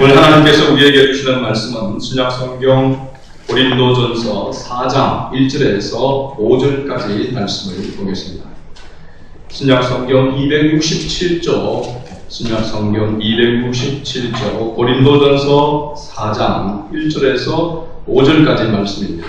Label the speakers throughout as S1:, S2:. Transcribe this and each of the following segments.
S1: 오늘 하나님께서 우리에게 주시는 말씀은 신약성경 고린도전서 4장 1절에서 5절까지 말씀을 보겠습니다. 신약성경 267조 신약성경 267조 고린도전서 4장 1절에서 5절까지 말씀입니다.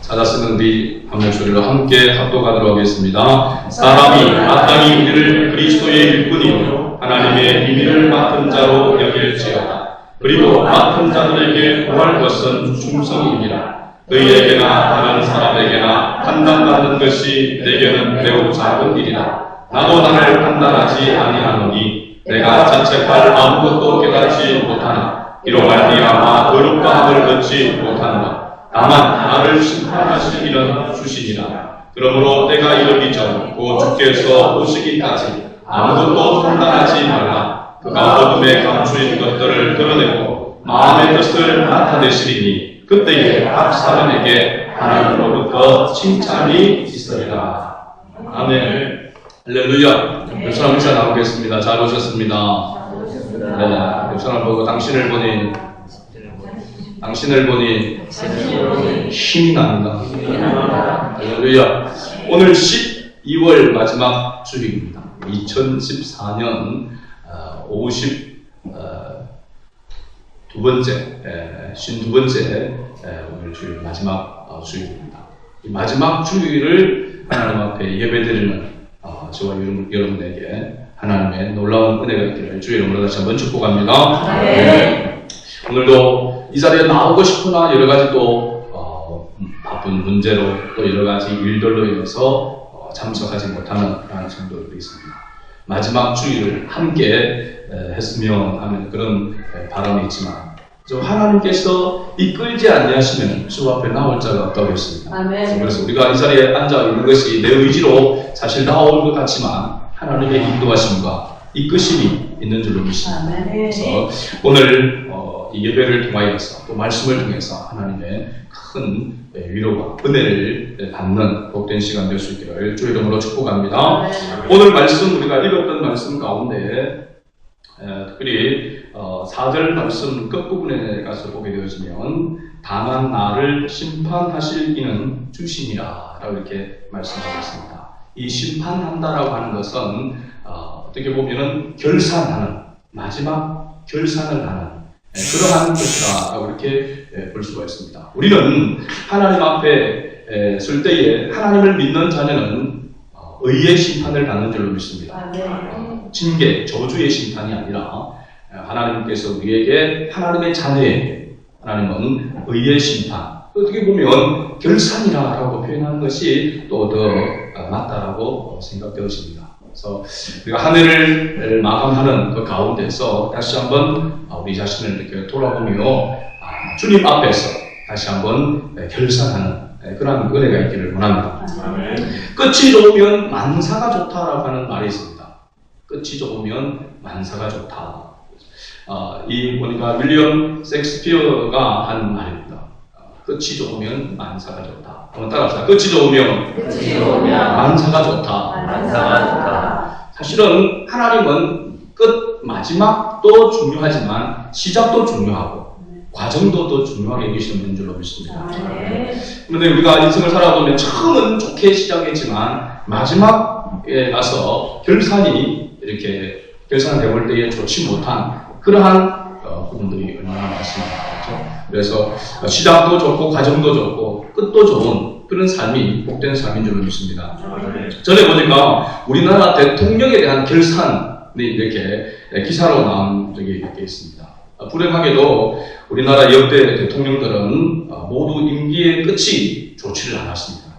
S1: 찾았으면 우리 한번 소리로 함께 합독하도록 하겠습니다. 사람이 마땅히 우리를 그리스도의 일꾼이요 하나님의 비밀을 맡은 자로 여길지어다. 그리고 맡은 자들에게 구할 것은 충성이니라. 너희에게나 다른 사람에게나 판단받는 것이 내게는 매우 작은 일이라. 나도 나를 판단하지 아니하노니 내가 자책할 아무것도 깨닫지 못하나 이로 말미암아 의롭다함을 얻지 못하노라. 다만 나를 심판하시기는 주시니라. 그러므로 때가 이르기 전 곧 주께서 오시기까지 아무것도 판단하지 말라. 그가 어둠에 감추인 것들을 드러내고 마음의 뜻을 나타내시리니 그때에 각 사람에게 하나님으로부터 칭찬이 있으리라. 아멘. 할렐루야. 요사람 목사 나오겠습니다. 잘 오셨습니다. 네, 요사람 보고 당신을 보니 힘이 납니다. 할렐루야. 오늘 12월 마지막 주일입니다. 2014년 52번째 오늘 주일 마지막 주일입니다. 이 마지막 주일을 하나님 앞에 예배드리는 저와 여러분에게 하나님의 놀라운 은혜가 있기를 주의 이름으로 다시 한번 축복합니다. 네. 오늘도 이 자리에 나오고 싶으나 여러 가지 또 바쁜 문제로 또 여러 가지 일들로 인해서 참석하지 못하는 성도들이 있습니다. 마지막 주일을 함께 했으면 하는 그런 바람이 있지만 하나님께서 이끌지 아니하시면 주 앞에 나올 자가 없다고 했습니다. 아멘. 그래서 우리가 이 자리에 앉아 있는 것이 내 의지로 사실 나올 것 같지만 하나님의 인도하심과 이끄심이 있는 줄로 믿습니다. 그래서 오늘 이 예배를 통하여서 또 말씀을 통해서 하나님의 큰 위로와 은혜를 받는 복된 시간 될 수 있기를 주의 이름으로 축복합니다. 오늘 말씀 우리가 읽었던 말씀 가운데 특별히 4절 말씀 끝부분에 가서 보게 되어지면 다만 나를 심판하실 이는 주시니라 라고 이렇게 말씀하고 있습니다. 이 심판한다라고 하는 것은 어떻게 보면은 결산하는 마지막 결산을 하는 그러한 것이라고 이렇게 볼 수가 있습니다. 우리는 하나님 앞에 설 때에 하나님을 믿는 자녀는 의의 심판을 받는 줄로 믿습니다. 징계, 저주의 심판이 아니라 하나님께서 우리에게 하나님의 자녀에게 하나님은 의의 심판, 어떻게 보면 결산이라고 표현하는 것이 또 더 맞다라고 생각되어집니다. 그래서 우리가 한 해를 마감하는 그 가운데서 다시 한번 우리 자신을 이렇게 돌아보며 주님 앞에서 다시 한번 결산하는 그런 은혜가 있기를 원합니다. 끝이 좋으면 만사가 좋다라고 하는 말이 있습니다. 끝이 좋으면 만사가 좋다. 이 보니까 윌리엄 셰익스피어가 한 말입니다. 끝이 좋으면 만사가 좋다. 한번 따라합시다. 끝이 좋으면 만사가 좋다. 사실은 하나님은 끝, 마지막도 중요하지만 시작도 중요하고 과정도 더 중요하게 여기시는 줄로 믿습니다. 그런데 우리가 인생을 살아보면 처음은 좋게 시작했지만 마지막에 가서 결산이 되볼 때에 좋지 못한 그러한 부분들이 얼마나 많습니다. 그래서 시작도 좋고 과정도 좋고 끝도 좋은 그런 삶이 복된 삶인 줄로 믿습니다. 전에 보니까 우리나라 대통령에 대한 결산이 이렇게 기사로 나온 적이 몇 개 있습니다. 불행하게도 우리나라 역대 대통령들은 모두 임기의 끝이 좋지를 않았습니다.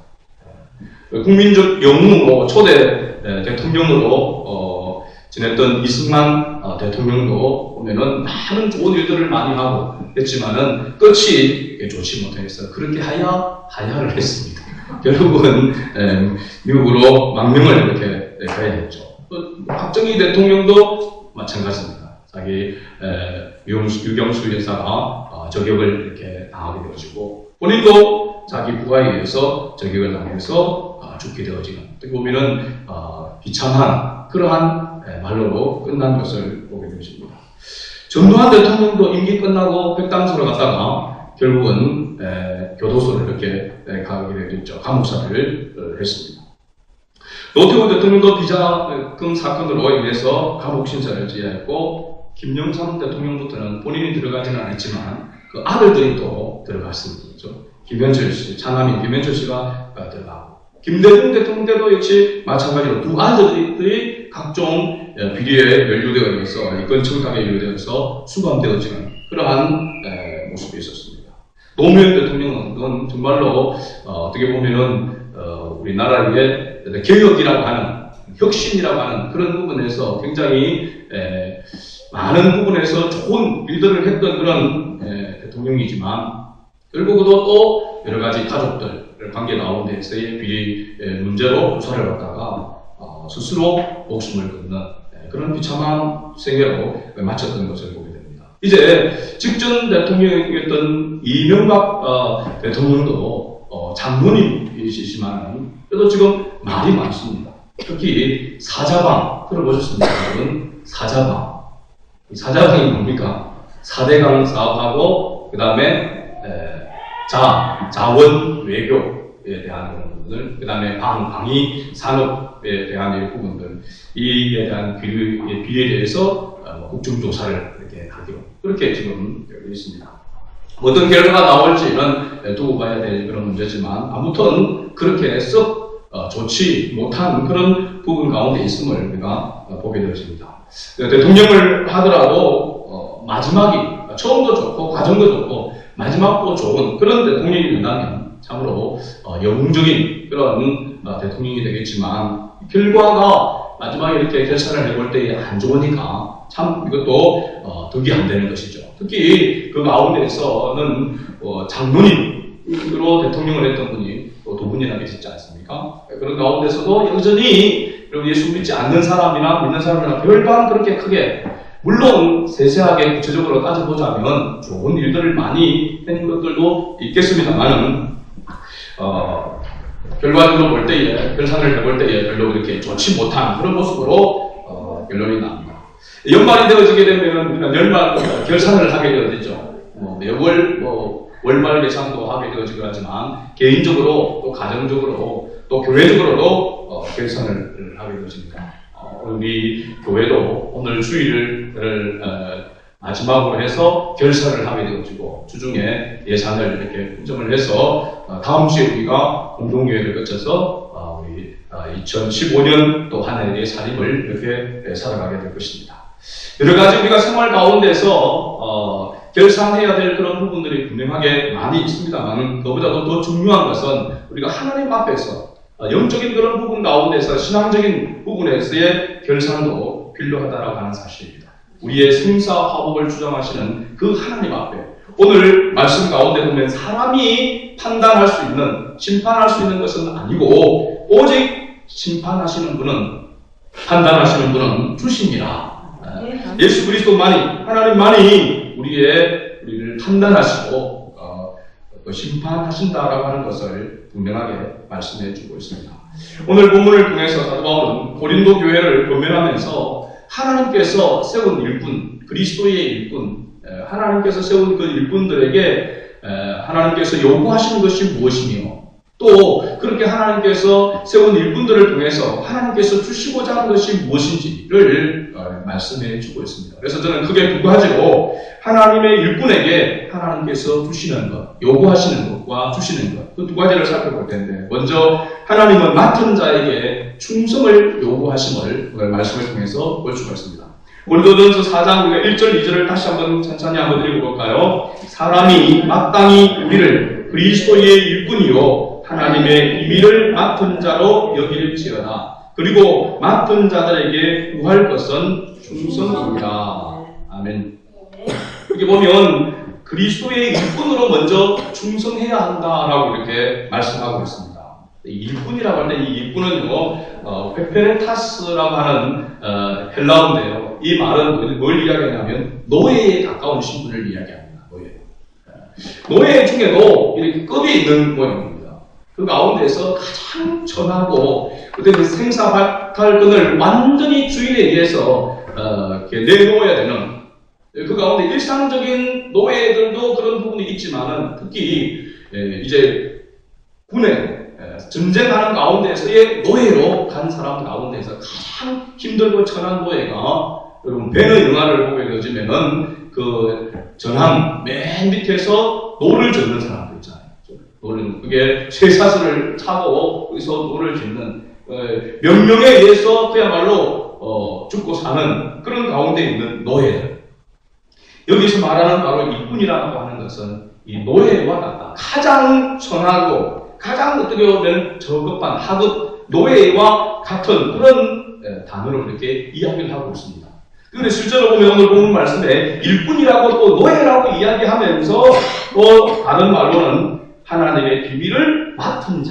S1: 국민적 영웅으로 초대 대통령으로 지냈던 이승만 대통령도 보면은 많은 좋은 일들을 많이 하고 했지만은 끝이 좋지 못해서 그렇게 하야를 했습니다. 결국은 미국으로 망명을 이렇게 가야 했죠. 박정희 대통령도 마찬가지입니다. 자기 유경수 여사가 저격을 이렇게 당하게 되어지고 본인도 자기 부하에 의해서 저격을 당해서 죽게 되어지는 어떻게 보면은 비참한 그러한 말로로 끝난 것을 보게 되십니다. 전두환 대통령도 임기 끝나고 백당소로 갔다가 결국은 교도소를 이렇게 가게 됐죠. 감옥살이를 했습니다. 노태우 대통령도 비자금 사건으로 인해서 감옥 신세를 져야 했고, 김영삼 대통령부터는 본인이 들어가지는 않았지만 그 아들들이 또 들어갔습니다. 그렇죠? 김현철 씨, 차남인 김현철 씨가 들어가고, 김대중 대통령 때도 역시 마찬가지로 두 아들들이 각종 비리에 연루되어 있어 이건 청탁에 연루되어서 수감되어지는 그러한 모습이 있었습니다. 노무현 대통령은 정말로 어떻게 보면은 우리나라의 개혁이라고 하는, 혁신이라고 하는 그런 부분에서 굉장히 많은 부분에서 좋은 일들을 했던 그런 대통령이지만, 결국도 또 여러 가지 가족들 관계 가운데서의 비리 문제로 조사를 받다가 스스로 목숨을 끊는 그런 비참한 생애로 마쳤던 것을 보게 됩니다. 이제 직전 대통령이었던 이명박 대통령도 장로님이시지만 그래도 지금 말이 많습니다. 특히 사자방 들어보셨습니까? 여러분, 사자방. 사자방이 뭡니까? 4대강 사업하고 그 다음에 자원 외교에 대한 그런 부분들, 그 다음에 방위 산업에 대한 부분들, 이에 대한 비리에 대해서 국정조사를 이렇게 하기로 그렇게 지금 되어 있습니다. 어떤 결과가 나올지는 두고 봐야 될 그런 문제지만, 아무튼 그렇게 썩 좋지 못한 그런 부분 가운데 있음을 우리가 보게 되었습니다. 대통령을 하더라도 마지막이 처음도 좋고 과정도 좋고 마지막도 좋은 그런 대통령이 된다면 참으로 영웅적인 그런 대통령이 되겠지만, 결과가 마지막에 이렇게 결산을 해볼 때 안 좋으니까 참 이것도 득이 안 되는 것이죠. 특히 그 가운데서는 장로님으로 대통령을 했던 분이 또 두 분이나 계시지 않습니까? 그런 가운데서도 여전히 예수 믿지 않는 사람이나 믿는 사람이나 별반 그렇게 크게, 물론 세세하게 구체적으로 따져보자면 좋은 일들을 많이 한 것들도 있겠습니다만, 결과적으로 볼 때에, 결산을 해볼 때에 별로 그렇게 좋지 못한 그런 모습으로 결론이 납니다. 연말이 되어지게 되면 우리가 연말 결산을 하게 되어지죠. 매월 월말 계산도 하게 되어지고 하지만, 개인적으로 또 가정적으로 또 교회적으로도 결산을 하게 되어집니다. 우리 교회도 오늘 주일을 마지막으로 해서 결산을 하게 되어지고, 주중에 예산을 이렇게 편성을 해서 다음 주에 우리가 공동교회를 거쳐서 우리 2015년 또 한 해의 살림을 이렇게 살아가게 될 것입니다. 여러 가지 우리가 생활 가운데서 결산해야 될 그런 부분들이 분명하게 많이 있습니다만, 그보다도 더 중요한 것은 우리가 하나님 앞에서 영적인 그런 부분 가운데서 신앙적인 부분에서의 결산도 필요하다라고 하는 사실입니다. 우리의 생사화복을 주장하시는 그 하나님 앞에, 오늘 말씀 가운데 보면 사람이 판단할 수 있는, 심판할 수 있는 것은 아니고 오직 심판하시는 분은, 판단하시는 분은 주시니라. 예수 그리스도만이, 하나님만이 우리를 판단하시고 또 심판하신다라고 하는 것을 분명하게 말씀해 주고 있습니다. 오늘 본문을 통해서 사도 바울은 고린도 교회를 권면하면서 하나님께서 세운 일꾼, 그리스도의 일꾼, 하나님께서 세운 그 일꾼들에게 하나님께서 요구하시는 것이 무엇이며, 또 그렇게 하나님께서 세운 일꾼들을 통해서 하나님께서 주시고자 하는 것이 무엇인지를 말씀해 주고 있습니다. 그래서 저는 크게 두 가지로 하나님의 일꾼에게 하나님께서 주시는 것, 요구하시는 것과 주시는 것, 그 두 가지를 살펴볼 텐데, 먼저 하나님은 맡은 자에게 충성을 요구하심을 오늘 말씀을 통해서 볼 수가 있습니다. 고린도전서 4장 1절 2절을 다시 한번 천천히 한번 읽어볼까요? 사람이 마땅히 우리를 그리스도의 일꾼이요 하나님의 임의를 맡은 자로 여길지어다. 그리고 맡은 자들에게 구할 것은 충성이니라. 아멘. 여기 보면 그리스도의 일꾼으로 먼저 충성해야 한다라고 이렇게 말씀하고 있습니다. 일꾼이라고 할 때 이 일꾼은요, 페페레타스라고 하는 헬라어인데요. 이 말은 뭘 이야기하냐면 노예에 가까운 신분을 이야기합니다. 노예 중에도 이렇게 급이 있는 모양입니다. 그 가운데서 가장 천하고 그때 생사발탈권을 완전히 주인에 의해서 내놓아야 되는 그 가운데 일상적인 노예들도 그런 부분이 있지만은 특히 이제 군에 전쟁하는 가운데서의 노예로 간 사람 가운데서 가장 힘들고 천한 노예가 여러분 배너 영화를 보게 되어지면은 그 전함 맨 밑에서 노를 젓는 사람들 있잖아요. 노는 그게 쇠사슬을 타고 거기서 노를 짓는 명령에 의해서 그야말로 죽고 사는 그런 가운데 있는 노예들. 여기서 말하는 바로 일꾼이라고 하는 것은 이 노예와 같다. 가장 선하고 가장 어떻게 보면 저급한 하급 노예와 같은 그런 단어로 그렇게 이야기를 하고 있습니다. 그런데 실제로 보면 오늘 보는 말씀에 일꾼이라고 또 노예라고 이야기하면서 또 다른 말로는 하나님의 비밀을 맡은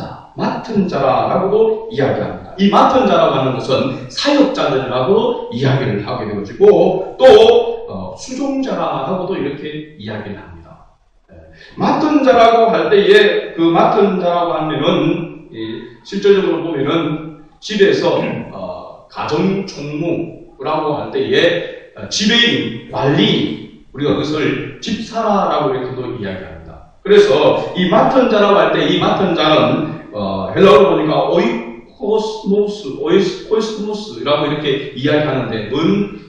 S1: 자라고도 이야기합니다. 이 맡은 자라고 하는 것은 사역자들이라고 이야기를 하게 되어지고 또 수종자라고도 이렇게 이야기를 합니다. 맡은 자라고 할 때에 그 맡은 자라고 하면은 실질적으로 보면은 집에서 가정총무라고 할 때에 지배인, 관리인, 우리가 그것을 집사라고 이렇게도 이야기합니다. 그래서 이 맡은 자라고 할 때 이 맡은 자는 헬라어로 보니까 오이코스모스라고 이렇게 이야기하는데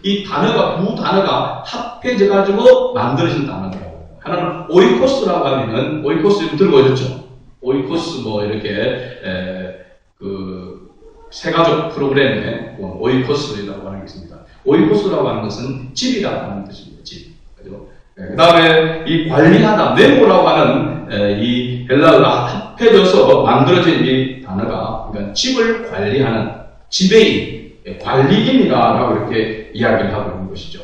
S1: 이 단어가 두 단어가 합해져 가지고 만들어진 단어더라고요. 하나는 오이코스라고 하면은 오이코스 들어보셨죠? 오이코스 뭐 이렇게 그 세가족 프로그램에 오이코스라고 하는 게 있습니다. 오이코스라고 하는 것은 집이라고 하는 뜻입니다. 집. 그죠? 그 다음에 이 관리하다, 메모라고 하는 이 헬라어가 합해져서 만들어진 이 단어가 그러니까 집을 관리하는 지배인, 관리인이라고 이렇게 이야기를 하고 있는 것이죠.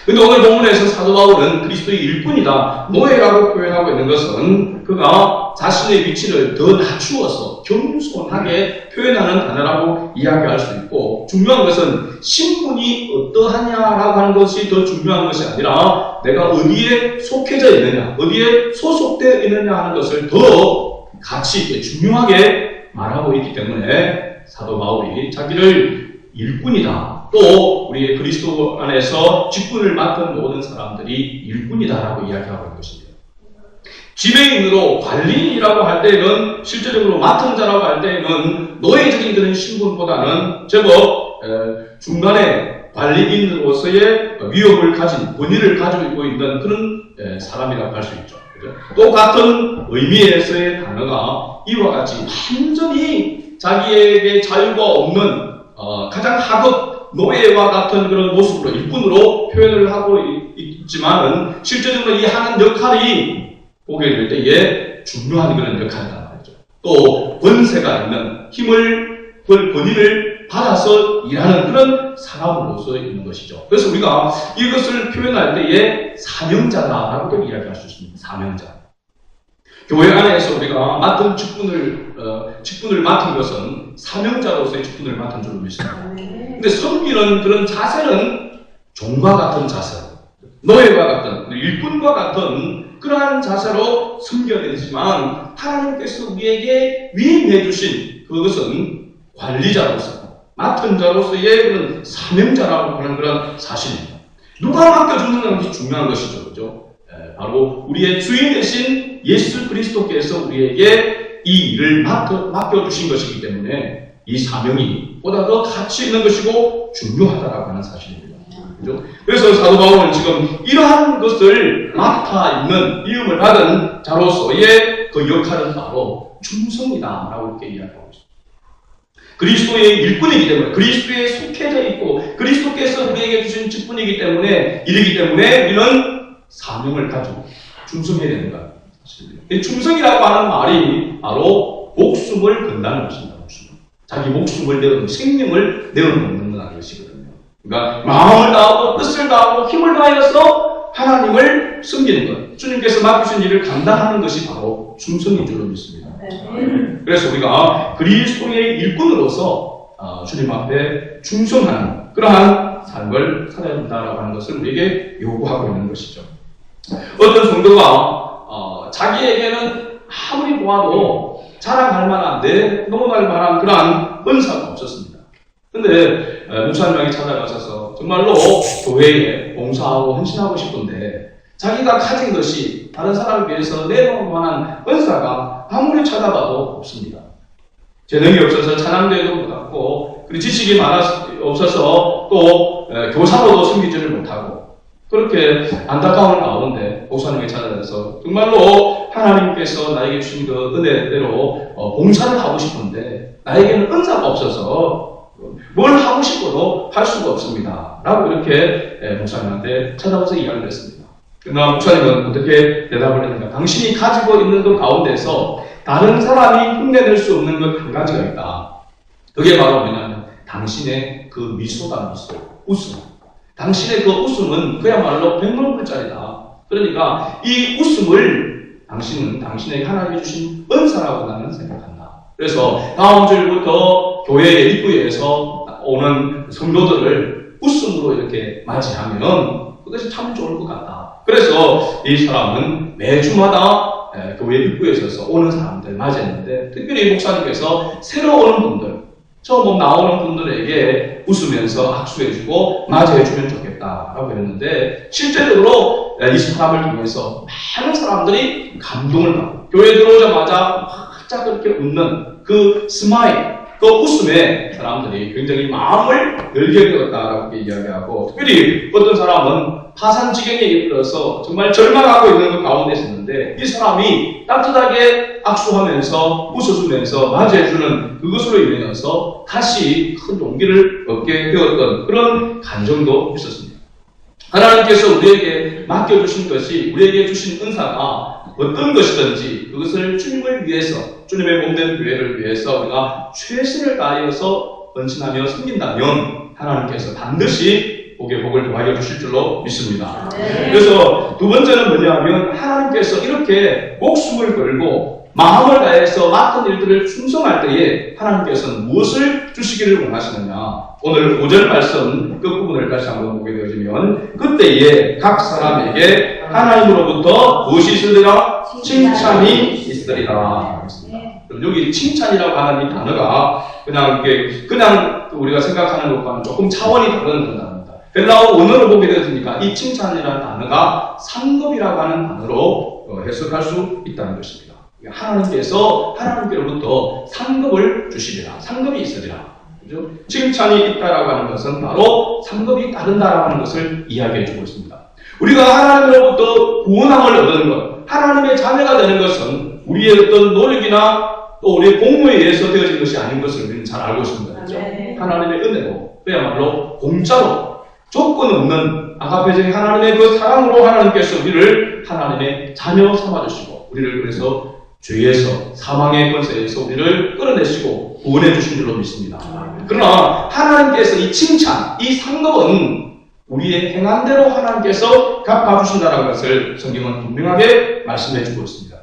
S1: 근데 오늘 본문에서 사도 바울은 그리스도의 일꾼이다, 노예라고 표현하고 있는 것은 그가 자신의 위치를 더 낮추어서 겸손하게 표현하는 단어라고 이야기할 수 있고, 중요한 것은 신분이 어떠하냐라고 하는 것이 더 중요한 것이 아니라 내가 어디에 속해져 있느냐, 어디에 소속되어 있느냐 하는 것을 더 가치 있게 중요하게 말하고 있기 때문에 사도 바울이 자기를 일꾼이다, 또 우리의 그리스도 안에서 직분을 맡은 모든 사람들이 일꾼이다라고 이야기하고 있는 것입니다. 지배인으로 관리인이라고 할 때는 실제적으로 맡은 자라고 할 때는 노예적인 그런 신분보다는 제법 중간에 관리인으로서의 위협을 가진 권위를 가지고 있는 그런 사람이라고 할 수 있죠. 또 같은 의미에서의 단어가 이와 같이 완전히 자기에게 자유가 없는 가장 하급 노예와 같은 그런 모습으로 일꾼으로 표현을 하고 있지만은 실제적으로 이 하는 역할이 보게 될 때에 중요한 그런 역할이란 말이죠. 또 권세가 있는 권위를 받아서 일하는 그런 사람으로서 있는 것이죠. 그래서 우리가 이것을 표현할 때에 사명자다라고도 이야기할 수 있습니다. 사명자. 교회 안에서 우리가 맡은 직분을 맡은 것은 사명자로서의 직분을 맡은 줄로 믿습니다. 근데 섬기는 그런 자세는 종과 같은 자세, 노예와 같은, 일꾼과 같은 그러한 자세로 섬겨야 되지만 하나님께서 우리에게 위임해 주신 그것은 관리자로서, 맡은 자로서의 그런 사명자라고 하는 그런 사실입니다. 누가 맡겨주는 것이 중요한 것이죠. 그죠? 바로 우리의 주인 되신 예수 그리스도께서 우리에게 이 일을 맡겨주신 것이기 때문에 이 사명이 보다 더 가치 있는 것이고 중요하다라고 하는 사실입니다. 그죠? 그래서 사도 바울은 지금 이러한 것을 맡아 있는 위임을 받은 자로서의 그 역할은 바로 충성이다라고 이렇게 이야기하고 있습니다. 그리스도의 일꾼이기 때문에, 그리스도에 속해져 있고 그리스도께서 우리에게 주신 직분이기 때문에, 이르기 때문에 우리는 사명을 가지고 충성해야 되는 것. 충성이라고 하는 말이 바로 목숨을 건다는 것입니다. 자기 목숨을 내어놓는, 생명을 내어놓는 것이거든요. 그러니까 마음을 다하고 뜻을 다하고 힘을 다하여서 하나님을 섬기는 것, 주님께서 맡기신 일을 감당하는 것이 바로 충성인 줄로 믿습니다. 그래서 우리가 그리스도의 일꾼으로서 주님 앞에 충성하는 그러한 삶을 살아야 된다고 하는 것을 우리에게 요구하고 있는 것이죠. 어떤 성도가 자기에게는 아무리 보아도 자랑할 만한, 넘어갈 만한 그러한 은사가 없었습니다. 근데 목사님에게 찾아가셔서 정말로 교회에 봉사하고 헌신하고 싶은데 자기가 가진 것이 다른 사람에 비해서 내놓을 만한 은사가 아무리 찾아봐도 없습니다. 재능이 없어서 찬양대회도 못하고 그리고 지식이 없어서 또 교사로도 섬기지를 못하고 그렇게 안타까운 가운데 목사님에게 찾아가서 정말로 하나님께서 나에게 주신 그 은혜대로 봉사를 하고 싶은데 나에게는 은사가 없어서 뭘 하고 싶어도 할 수가 없습니다. 라고 이렇게 목사님한테 찾아가서 이야기를 했습니다. 그러나 목사님은 어떻게 대답을 했는가? 당신이 가지고 있는 그 가운데서 다른 사람이 흉내낼 수 없는 것 한 가지가 있다. 그게 바로 뭐냐면 당신의 그 미소다, 미소. 웃음. 당신의 그 웃음은 그야말로 100만 불짜리다. 그러니까 이 웃음을 당신은 당신에게 하나님이 주신 은사라고 나는 생각한다. 그래서 다음 주일부터 교회 입구에서 오는 성도들을 웃음으로 이렇게 맞이하면 그것이 참 좋을 것 같다. 그래서 이 사람은 매주마다 교회 입구에 서서 오는 사람들 맞이했는데 특별히 목사님께서 새로 오는 분들, 처음 나오는 분들에게 웃으면서 악수해주고 맞이해주면 좋겠다라고 했는데 실제적으로 이 사람을 통해서 많은 사람들이 감동을 받고 교회 들어오자마자 활짝 그렇게 웃는 그 스마일, 그 웃음에 사람들이 굉장히 마음을 열게 되었다라고 이야기하고 특별히 어떤 사람은 파산 지경에 이르러서 정말 절망하고 있는 그 가운데 있었는데 이 사람이 따뜻하게 악수하면서 웃어주면서 맞이해주는 그것으로 인해서 다시 큰 용기를 얻게 되었던 그런 감정도 있었습니다. 하나님께서 우리에게 맡겨주신 것이 우리에게 주신 은사가 어떤 것이든지 그것을 주님을 위해서 주님의 몸된 교회를 위해서 우리가 최선을 다하여서 헌신하며 섬긴다면 하나님께서 반드시 복의 복을 더하여 주실 줄로 믿습니다. 그래서 두 번째는 뭐냐면 하나님께서 이렇게 목숨을 걸고 마음을 다해서 맡은 일들을 충성할 때에 하나님께서는 무엇을 주시기를 원하시느냐. 오늘 5절 말씀 끝부분을 다시 한번 보게 되어지면 그때에 각 사람에게 하나님으로부터 무엇이 있으리라? 칭찬이 있으리라. 여기 칭찬이라고 하는 이 단어가 그냥 우리가 생각하는 것과는 조금 차원이 다른 단어입니다. 헬라어 원어를 보게 되었으니까 이 칭찬이라는 단어가 상급이라고 하는 단어로 해석할 수 있다는 것입니다. 하나님께서 하나님께로부터 상급을 주시리라. 상급이 있으리라. 그죠? 칭찬이 있다라고 하는 것은 바로 상급이 따른다라고 하는 것을 이야기해 주고 있습니다. 우리가 하나님으로부터 구원함을 얻는 것, 하나님의 자녀가 되는 것은 우리의 어떤 노력이나 또 우리의 공로에 의해서 되어진 것이 아닌 것을 우리는 잘 알고 있습니다. 그렇죠? 하나님의 은혜로, 그야말로 공짜로, 조건 없는 아가페적인 하나님의 그 사랑으로 하나님께서 우리를 하나님의 자녀 삼아주시고 우리를 그래서 죄에서 사망의 권세에서 우리를 끌어내시고 구원해 주신 줄로 믿습니다. 그러나 하나님께서 이 칭찬, 이 상급은 우리의 행한대로 하나님께서 갚아주신다는 것을 성경은 분명하게 말씀해 주고 있습니다.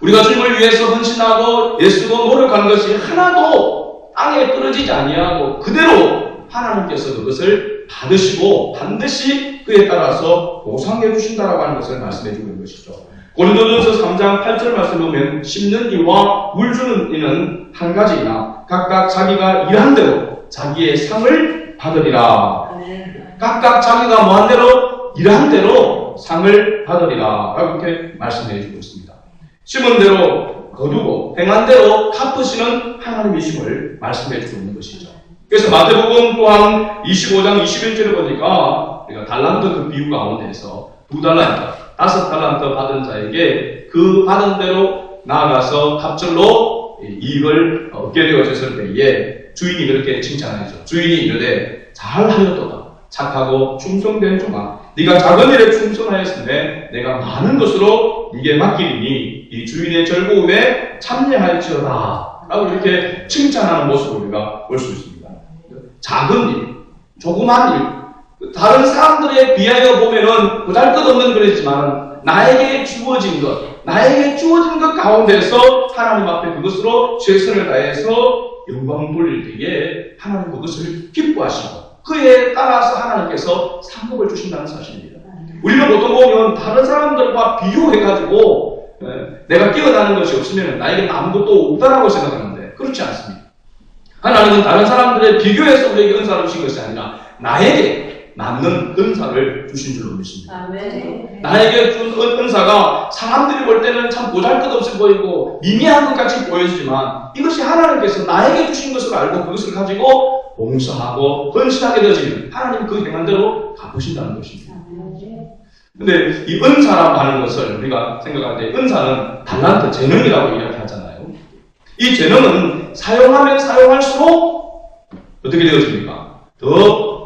S1: 우리가 주님을 위해서 헌신하고 애쓰고 노력하는 것이 하나도 땅에 떨어지지 아니하고 그대로 하나님께서 그것을 받으시고 반드시 그에 따라서 보상해 주신다라고 하는 것을 말씀해 주고 있는 것이죠. 고린도전서 3장 8절 말씀을 보면 심는 이와 물 주는 이는 한 가지이나 각각 자기가 일한 대로 자기의 상을 받으리라. 각각 자기가 뭐한 대로 일한 대로 상을 받으리라. 라고 이렇게 말씀해 주고 있습니다. 심은 대로 거두고 행한 대로 갚으시는 하나님이심을 말씀해 주고 있는 것이죠. 그래서 마태복음 또한 25장 21절을 보니까 우리가 달란트 그 비유 가운데에서 2달란트, 5달란트 받은 자에게 그 받은 대로 나아가서 갑절로 이익을 얻게 되어졌을 때에 주인이 그렇게 칭찬하죠. 주인이 이르되 잘하였도다. 착하고 충성된 종아, 네가 작은 일에 충성하였으며 내가 많은 것으로 네게 맡기리니 이 주인의 즐거움에 참여할지어다. 라고 이렇게 칭찬하는 모습을 우리가 볼 수 있습니다. 작은 일, 조그만 일, 다른 사람들에 비하여 보면은 보잘것없는 그랬지만 나에게 주어진 것 가운데서 하나님 앞에 그것으로 최선을 다해서 영광 돌릴 때에 하나님 그것을 기뻐하시고 그에 따라서 하나님께서 상급을 주신다는 사실입니다. 우리가 보통 보면 다른 사람들과 비교해가지고 내가 깨어나는 것이 없으면 나에게 아무것도 없다라고 생각하는데 그렇지 않습니다. 하나님은 다른 사람들에 비교해서 우리에게 은사를 주신 것이 아니라 나에게 맞는 은사를 주신 줄로 믿습니다.
S2: 아멘.
S1: 나에게 준 은사가 사람들이 볼 때는 참 보잘것없어 보이고 미미한 것 같이 보여지지만 이것이 하나님께서 나에게 주신 것을 알고 그것을 가지고 봉사하고 헌신하게 되어지면 하나님 그 행한 대로 갚으신다는 것입니다. 근데 이 은사라고 하는 것을 우리가 생각할 때 은사는 달란트, 재능이라고 이야기하잖아요. 이 재능은 사용하면 사용할수록 어떻게 되어집니까? 더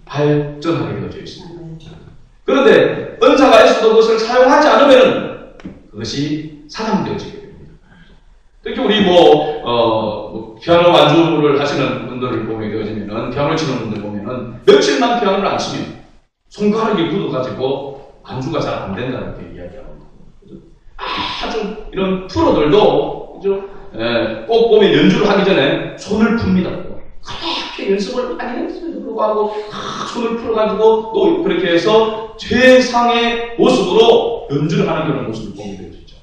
S1: 발전하게 되어져 있습니다. 그런데 은사가 있어도 그것을 사용하지 않으면 그것이 사장되어지게 됩니다. 특히 우리 피아노 완주를 하시는 분들을 보게 되어지면은, 피아노를 치는 분들 보면은, 며칠만 피아노를 안 치면 손가락이 굳어가지고 완주가 잘 안 된다는 게 이야기합니다. 아주 이런 프로들도, 그죠? 꼭 보면 연주를 하기 전에 손을 풉니다. 그렇게 연습을 많이 했음에도 불구하고 손을 풀어가지고 또 그렇게 해서 최상의 모습으로 연주를 하는 그런 모습을 보게 되죠.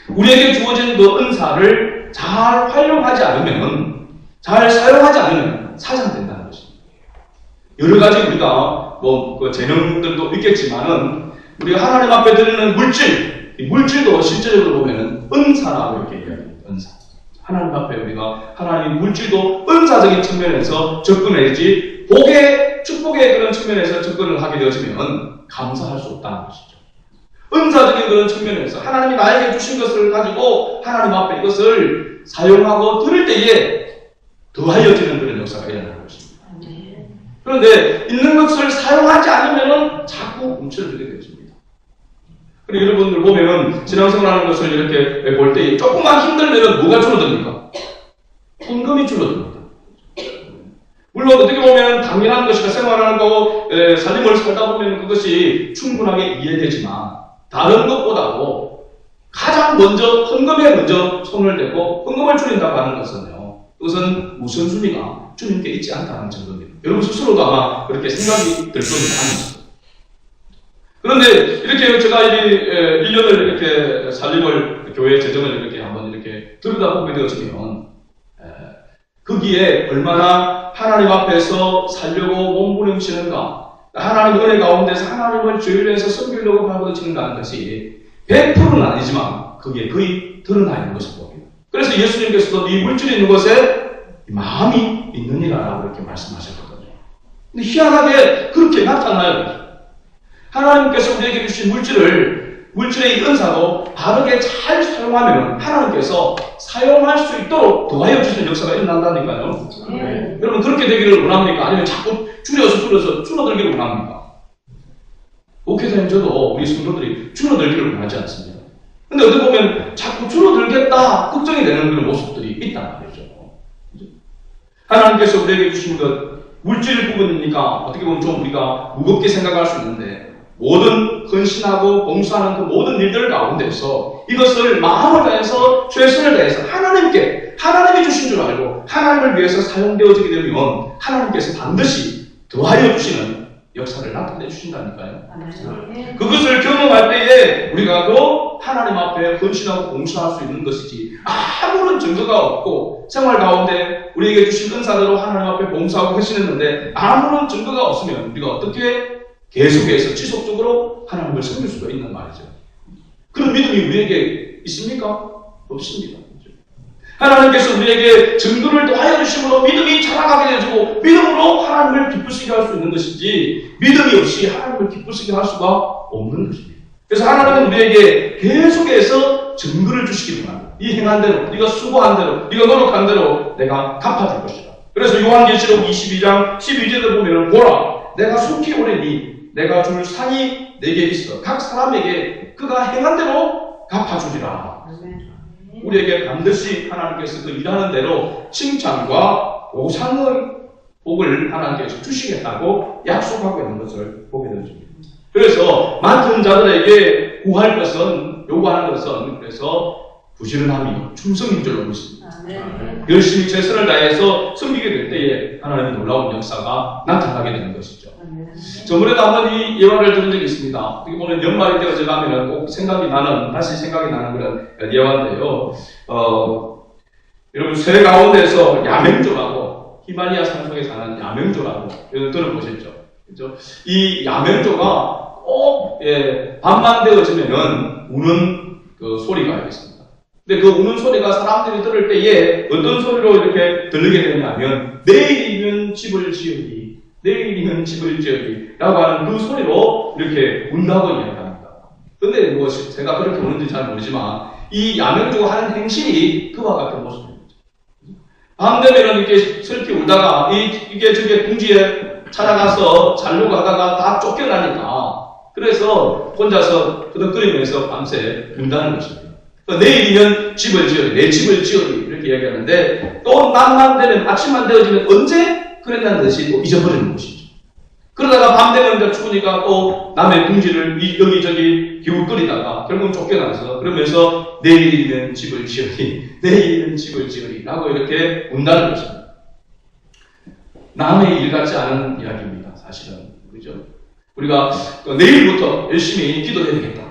S1: 우리에게 주어진 그 은사를 잘 활용하지 않으면, 잘 사용하지 않으면 사장된다는 것입니다. 여러 가지 우리가 그 재능들도 있겠지만은 우리가 하나님 앞에 드리는 이 물질도 실제적으로 보면은 은사라고 이렇게 얘기합니다. 은사. 하나님 앞에 우리가 하나님 물질도 은사적인 측면에서 접근해야지 축복의 그런 측면에서 접근을 하게 되어지면 감사할 수 없다는 것이죠. 은사적인 그런 측면에서 하나님이 나에게 주신 것을 가지고 하나님 앞에 이것을 사용하고 드릴 때에 더하여지는 그런 역사가 일어나는 것입니다. 그런데 있는 것을 사용하지 않으면 자꾸 움츠러들게 되어집니다. 그리고 여러분들 보면 신앙생활하는 것을 이렇게 볼 때 조금만 힘들면 뭐가 줄어듭니까? 헌금이 줄어듭니다. 물론 어떻게 보면 당연한 것이다. 생활하는 거, 삶을 살다 보면 그것이 충분하게 이해되지만 다른 것보다도 가장 먼저 헌금에 먼저 손을 대고 헌금을 줄인다고 하는 것은요. 그것은 우선순위가 주님께 있지 않다는 증거입니다. 여러분 스스로도 아마 그렇게 생각이 들 겁니다. 그런데 이렇게 제가 1년을 이렇게 살림을, 교회 재정을 이렇게 한번 이렇게 들여다보게 되어지면, 거기에 얼마나 하나님 앞에서 살려고 몸부림치는가, 하나님 은혜 가운데서 하나님을 주일해서 섬기려고 발버둥치는가 하는 것이 100%는 아니지만, 그게 거의 드러나 있는 것을 봅니다. 그래서 예수님께서도 이 물질이 있는 곳에 마음이 있느니라라고 이렇게 말씀하셨거든요. 근데 희한하게 그렇게 나타나요. 하나님께서 우리에게 주신 물질의 이 은사도 바르게 잘 사용하면 하나님께서 사용할 수 있도록 도와여 주시는 역사가 일어난다니까요. 여러분 그렇게 되기를 원합니까? 아니면 자꾸 줄어들기를 원합니까? 목회자님 저도 우리 성도들이 줄어들기를 원하지 않습니다. 근데 어떻게 보면 자꾸 줄어들겠다 걱정이 되는 그런 모습들이 있단 말이죠. 하나님께서 우리에게 주신 것 물질 부분이니까 어떻게 보면 좀 우리가 무겁게 생각할 수 있는데 모든 헌신하고 봉사하는 그 모든 일들 가운데서 이것을 마음을 다해서 최선을 다해서 하나님이 주신 줄 알고 하나님을 위해서 사용되어지게 되면 하나님께서 반드시 더하여 주시는 역사를 나타내 주신다니까요. 그것을 경험할 때에 우리가 또 하나님 앞에 헌신하고 봉사할 수 있는 것이지 아무런 증거가 없고 생활 가운데 우리에게 주신 은사대로 하나님 앞에 봉사하고 헌신했는데 아무런 증거가 없으면 우리가 어떻게 계속해서 지속적으로 하나님을 섬길 수가 있는 말이죠. 그런 믿음이 우리에게 있습니까? 없습니다. 하나님께서 우리에게 증거를 더하여 주심으로 믿음이 자라가게 되고 믿음으로 하나님을 기쁘시게 할 수 있는 것이지 믿음이 없이 하나님을 기쁘시게 할 수가 없는 것입니다. 그래서 하나님은 우리에게 계속해서 증거를 주시기 바랍니다. 이 행한 대로, 네가 수고한 대로, 네가 노력한 대로 내가 갚아줄 것이다. 그래서 요한계시록 22장 12절에 보면 보라, 내가 속히 오래니 내가 줄 상이 내게 있어 각 사람에게 그가 행한 대로 갚아주리라. 우리에게 반드시 하나님께서 그 일하는 대로 칭찬과 보상의 복을 하나님께서 주시겠다고 약속하고 있는 것을 보게 되어집니다. 그래서 맡은 자들에게 요구하는 것은 그래서 부지런함이 충성인 줄로 믿습니다. 열심히 최선을 다해서 섬기게 될 때에 하나님의 놀라운 역사가 나타나게 되는 것이죠. 저번에도 한번 이 예화를 들은 적이 있습니다. 어떻게 보면 연말이 되어져 가면은 꼭 다시 생각이 나는 그런 예화인데요. 여러분 새 가운데서 야맹조라고 히말리아 산속에 사는 야맹조라고 여러분 들어보셨죠? 그죠? 이 야맹조가 꼭 밤만 되어지면은 우는 그 소리가 있습니다. 근데 그 우는 소리가 사람들이 들을 때에 어떤 소리로 이렇게 들리게 되냐면 내일이면 집을 지으리, 내일이면 집을 지으리 라고 하는 그 소리로 이렇게 운다고 이야기합니다. 근데 뭐 제가 그렇게 우는지 잘 모르지만 이 야맹조가 하는 행실이 그와 같은 모습입니다. 밤 되면은 이렇게 슬피 울다가 이게 저게 둥지에 찾아가서 자려고 하다가 다 쫓겨나니까 그래서 혼자서 그덕거리면서 밤새 운다는 것입니다. 내일이면 집을 지으리, 내 집을 지으리 이렇게 이야기하는데 또 낮만 되면 아침만 되어지면 언제 그랬다는 듯이 또 잊어버리는 것이죠. 그러다가 밤 되면 이제 추우니까 또 남의 둥지를 여기저기 기웃거리다가 결국은 쫓겨나서 그러면서 내일이면 집을 지으리, 내일이면 집을 지으리 라고 이렇게 운다는 것입니다. 남의 일 같지 않은 이야기입니다. 사실은. 그죠? 우리가 내일부터 열심히 기도해야 되겠다.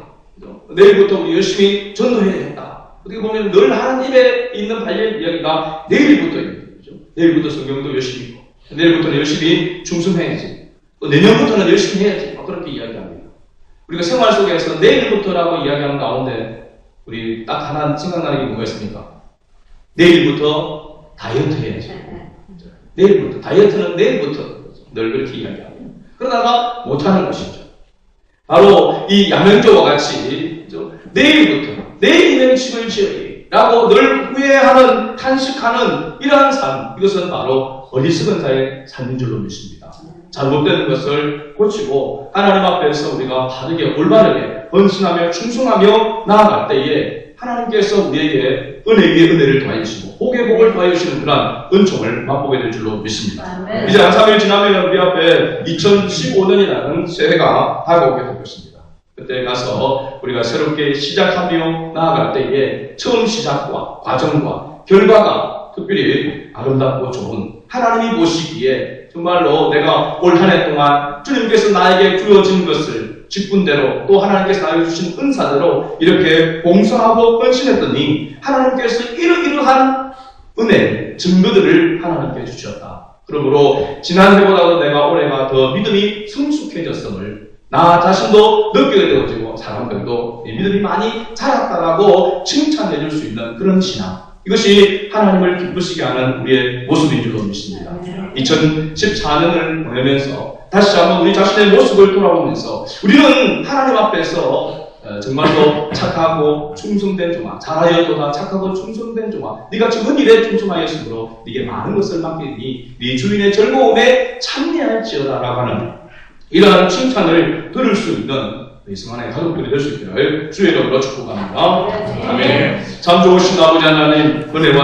S1: 내일부터 우리 열심히 전도해야 되겠다. 어떻게 보면 늘 하는 입에 있는 발열 이야기가 내일부터입니다. 그죠? 내일부터 성경도 열심히 읽고, 내일부터는 열심히 충성해야지. 또 내년부터는 열심히 해야지. 그렇게 이야기합니다. 우리가 생활 속에서 내일부터라고 이야기하는 가운데 우리 딱 하나 생각나는 게 뭐가 있습니까? 내일부터 다이어트 해야지. 내일부터. 다이어트는 내일부터. 늘 그렇게 이야기합니다. 그러다가 못하는 것이죠. 바로 이 야맹조와 같이 내일부터, 내일이면 집을 지으리 라고 늘 후회하는, 탄식하는 이러한 삶, 이것은 바로 어리석은 자의 삶인 줄로 믿습니다. 잘못되는 것을 고치고 하나님 앞에서 우리가 바르게 올바르게 헌신하며 충성하며 나아갈 때에 하나님께서 우리에게 은혜 위에 은혜를 더하시고 복에 복을 더하시는 그런 은총을 맛보게 될 줄로 믿습니다. 아멘. 이제 한 3일 지나면 우리 앞에 2015년이라는 새해가 다가오게 될 것입니다. 그때 가서 우리가 새롭게 시작하며 나아갈 때에 처음 시작과 과정과 결과가 특별히 아름답고 좋은 하나님이 보시기에 정말로 내가 올 한 해 동안 주님께서 나에게 주어진 것을 직분대로 또 하나님께서 나에게 주신 은사대로 이렇게 봉사하고 헌신했더니 하나님께서 이러이러한 은혜, 증거들을 하나님께 주셨다. 그러므로 지난해보다도 내가 올해가 더 믿음이 성숙해졌음을 나 자신도 느끼게 되어지고 사람들도 믿음이 많이 자랐다라고 칭찬해 줄 수 있는 그런 신앙. 이것이 하나님을 기쁘시게 하는 우리의 모습인 줄로 믿습니다. 2014년을 보내면서 다시 한번 우리 자신의 모습을 돌아보면서 우리는 하나님 앞에서 정말로 착하고 충성된 종아, 잘하였도다 착하고 충성된 종아, 네가 적은 일에 충성하였으므로 네게 많은 것을 맡기니 네 주인의 즐거움에 참여할지어다라고 하는 이러한 칭찬을 들을 수 있는 이승환의 가족들이 될 수 있기를 주의 이름으로 축복합니다. 아멘. 참 좋으신 아버지 하나님, 은혜와